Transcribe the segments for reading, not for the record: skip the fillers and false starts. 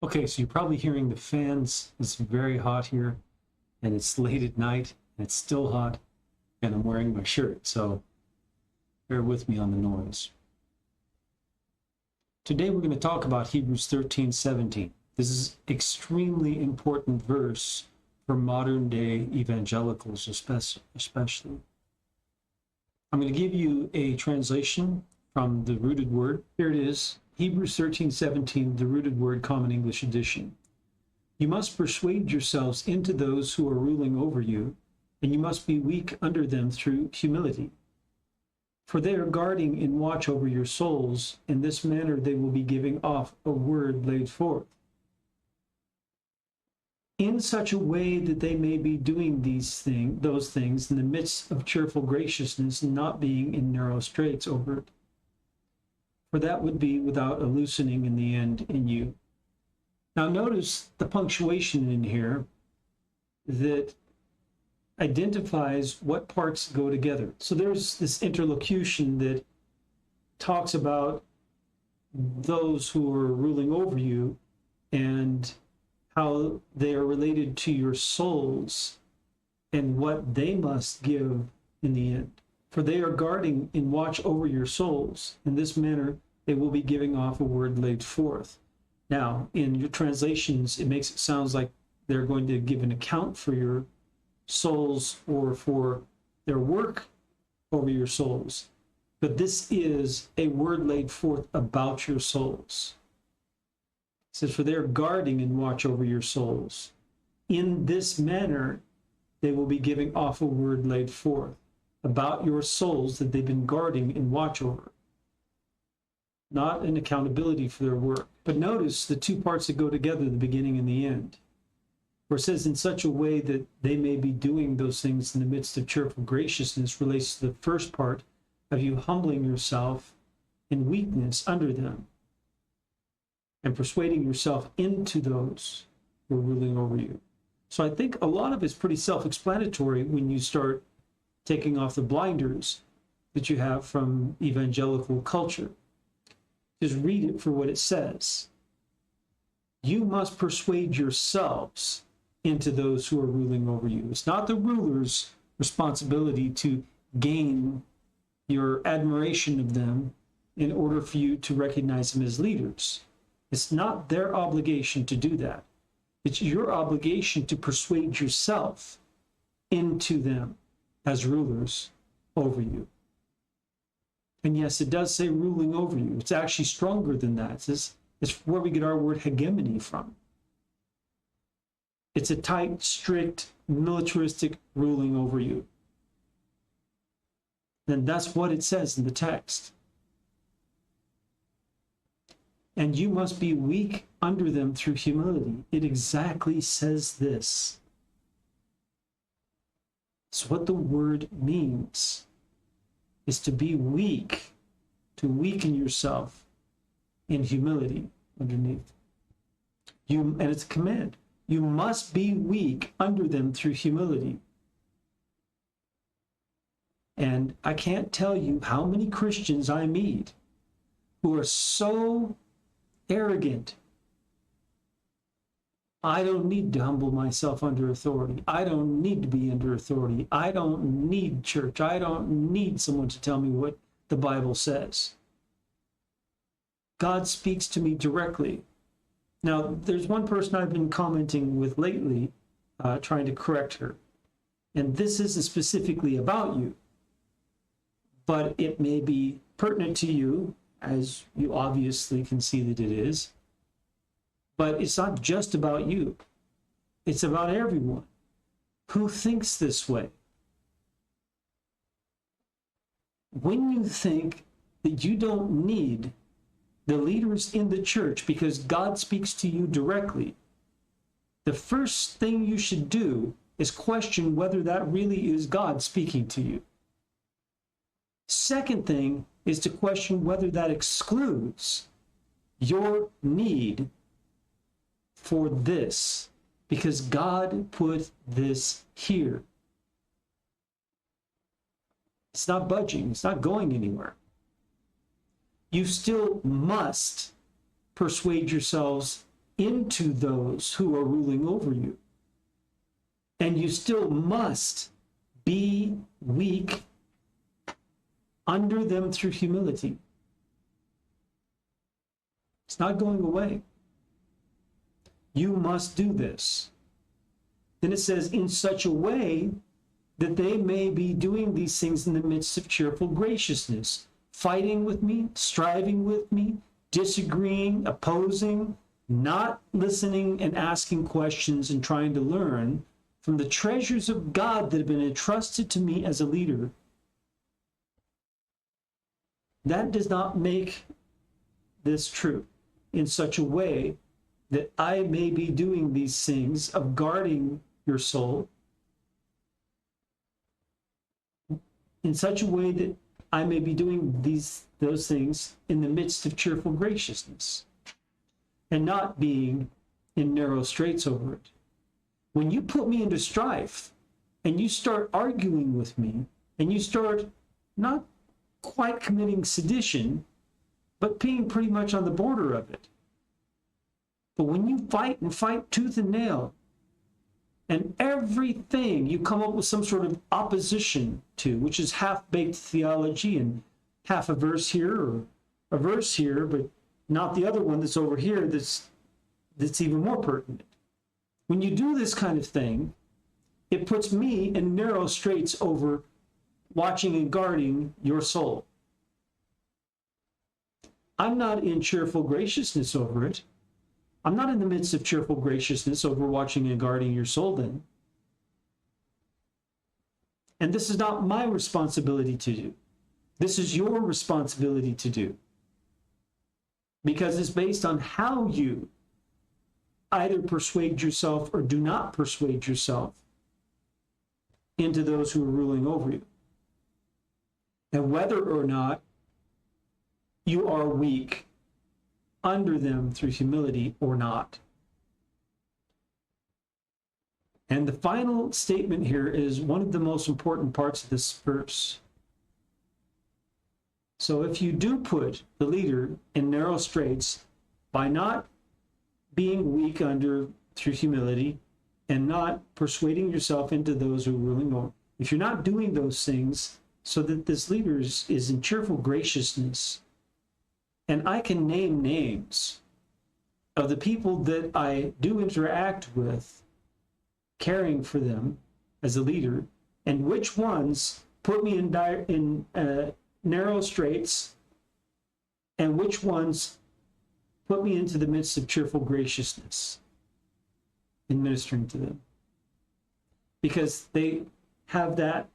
Okay, so you're probably hearing the fans. It's very hot here, and it's late at night, and it's still hot, and I'm wearing my shirt, so bear with me on the noise. Today we're going to talk about Hebrews 13:17. This is extremely important verse for modern day evangelicals especially. I'm going to give you a translation from the rooted word. Here it is, Hebrews 13:17, the rooted word, Common English Edition. You must persuade yourselves into those who are ruling over you, and you must be weak under them through humility. For they are guarding and watch over your souls. In this manner they will be giving off a word laid forth, in such a way that they may be doing those things in the midst of cheerful graciousness, and not being in narrow straits over it. For that would be without a loosening in the end in you. Now notice the punctuation in here that identifies what parts go together. So there's this interlocution that talks about those who are ruling over you and how they are related to your souls and what they must give in the end. For they are guarding and watch over your souls. In this manner, they will be giving off a word laid forth. Now, in your translations, it makes it sound like they're going to give an account for your souls or for their work over your souls. But this is a word laid forth about your souls. It says, for they are guarding and watch over your souls. In this manner, they will be giving off a word laid forth about your souls that they've been guarding and watch over. Not an accountability for their work. But notice the two parts that go together, the beginning and the end. Where it says in such a way that they may be doing those things in the midst of cheerful graciousness, relates to the first part of you humbling yourself in weakness under them and persuading yourself into those who are ruling over you. So I think a lot of it's pretty self-explanatory when you start taking off the blinders that you have from evangelical culture. Just read it for what it says. You must persuade yourselves into those who are ruling over you. It's not the ruler's responsibility to gain your admiration of them in order for you to recognize them as leaders. It's not their obligation to do that. It's your obligation to persuade yourself into them as rulers over you. And yes, it does say ruling over you. It's actually stronger than that. It's where we get our word hegemony from. It's a tight, strict, militaristic ruling over you. And that's what it says in the text. And you must be weak under them through humility. It exactly says this. It's what the word means, is to be weak, to weaken yourself in humility underneath. And it's a command. You must be weak under them through humility. And I can't tell you how many Christians I meet who are so arrogant. I don't need to humble myself under authority. I don't need to be under authority. I don't need church. I don't need someone to tell me what the Bible says. God speaks to me directly. Now, there's one person I've been commenting with lately, trying to correct her. And this isn't specifically about you, but it may be pertinent to you, as you obviously can see that it is. But it's not just about you. It's about everyone who thinks this way. When you think that you don't need the leaders in the church because God speaks to you directly, the first thing you should do is question whether that really is God speaking to you. Second thing is to question whether that excludes your need for this, because God put this here. It's not budging. It's not going anywhere. You still must persuade yourselves into those who are ruling over you. And you still must be weak under them through humility. It's not going away. You must do this. Then it says, in such a way that they may be doing these things in the midst of cheerful graciousness, fighting with me, striving with me, disagreeing, opposing, not listening and asking questions and trying to learn from the treasures of God that have been entrusted to me as a leader. That does not make this true in such a way that I may be doing these things of guarding your soul in such a way that I may be doing those things in the midst of cheerful graciousness and not being in narrow straits over it. When you put me into strife and you start arguing with me and you start not quite committing sedition, but being pretty much on the border of it. But when you fight and fight tooth and nail, and everything you come up with some sort of opposition to, which is half-baked theology and half a verse here or a verse here, but not the other one that's over here that's even more pertinent. When you do this kind of thing, it puts me in narrow straits over watching and guarding your soul. I'm not in cheerful graciousness over it. I'm not in the midst of cheerful graciousness over watching and guarding your soul then. And this is not my responsibility to do. This is your responsibility to do. Because it's based on how you either persuade yourself or do not persuade yourself into those who are ruling over you. And whether or not you are weak under them through humility or not. And the final statement here is one of the most important parts of this verse. So if you do put the leader in narrow straits by not being weak under through humility and not persuading yourself into those who are ruling over, if you're not doing those things so that this leader is in cheerful graciousness, and I can name names of the people that I do interact with, caring for them as a leader, and which ones put me in narrow straits, and which ones put me into the midst of cheerful graciousness in ministering to them. Because they have that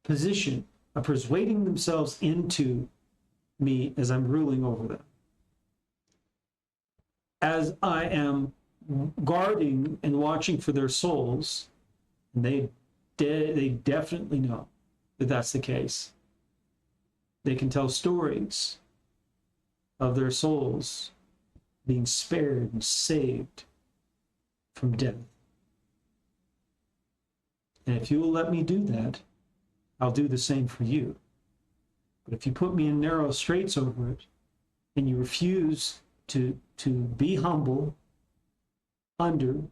position of persuading themselves into me as I'm ruling over them. As I am guarding and watching for their souls, and they definitely know that that's the case. They can tell stories of their souls being spared and saved from death. And if you will let me do that, I'll do the same for you. But if you put me in narrow straits over it, and you refuse to be humble under, and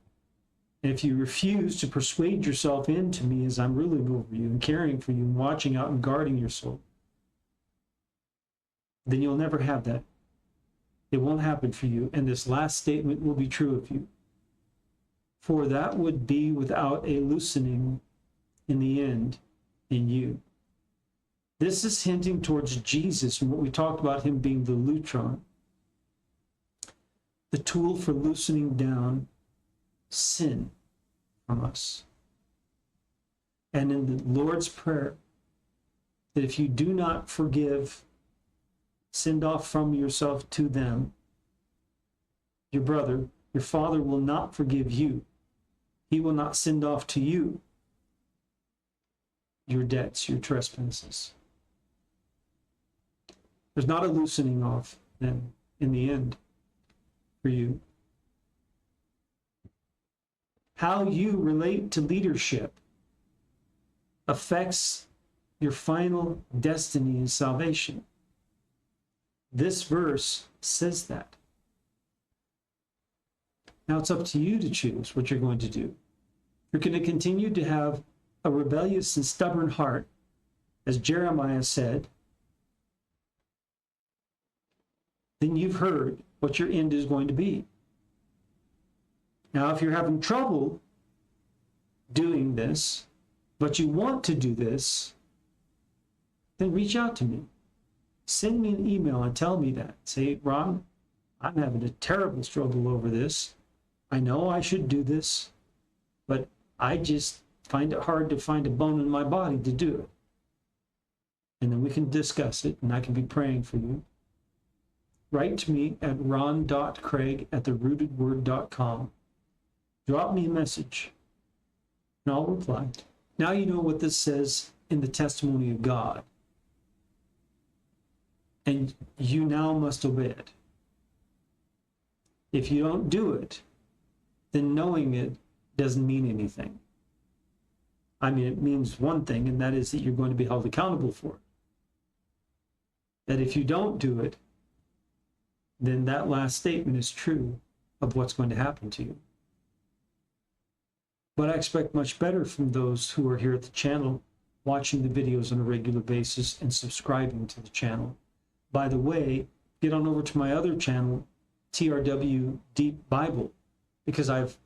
if you refuse to persuade yourself into me as I'm ruling over you and caring for you and watching out and guarding your soul, then you'll never have that. It won't happen for you. And this last statement will be true of you. For that would be without a loosening in the end in you. This is hinting towards Jesus and what we talked about him being the lutron, the tool for loosening down sin from us. And in the Lord's Prayer, that if you do not forgive, send off from yourself to them, your brother, your Father will not forgive you. He will not send off to you your debts, your trespasses. There's not a loosening off then in the end for you. How you relate to leadership affects your final destiny and salvation. This verse says that. Now it's up to you to choose what you're going to do. You're going to continue to have a rebellious and stubborn heart, as Jeremiah said, then you've heard what your end is going to be. Now, if you're having trouble doing this, but you want to do this, then reach out to me. Send me an email and tell me that. Say, Ron, I'm having a terrible struggle over this. I know I should do this, but I just find it hard to find a bone in my body to do it. And then we can discuss it, and I can be praying for you. Write to me at ron.craig@therootedword.com. Drop me a message, and I'll reply. Now you know what this says in the testimony of God, and you now must obey it. If you don't do it, then knowing it doesn't mean anything. I mean, it means one thing, and that is that you're going to be held accountable for it. That if you don't do it, then that last statement is true of what's going to happen to you. But I expect much better from those who are here at the channel, watching the videos on a regular basis and subscribing to the channel. By the way, get on over to my other channel, TRW Deep Bible, because I've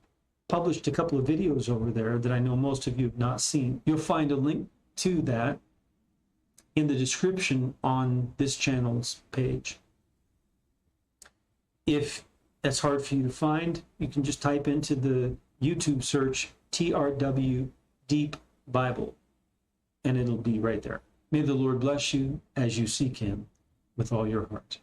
published a couple of videos over there that I know most of you have not seen. You'll find a link to that in the description on this channel's page. If that's hard for you to find, you can just type into the YouTube search TRW Deep Bible, and it'll be right there. May the Lord bless you as you seek him with all your heart.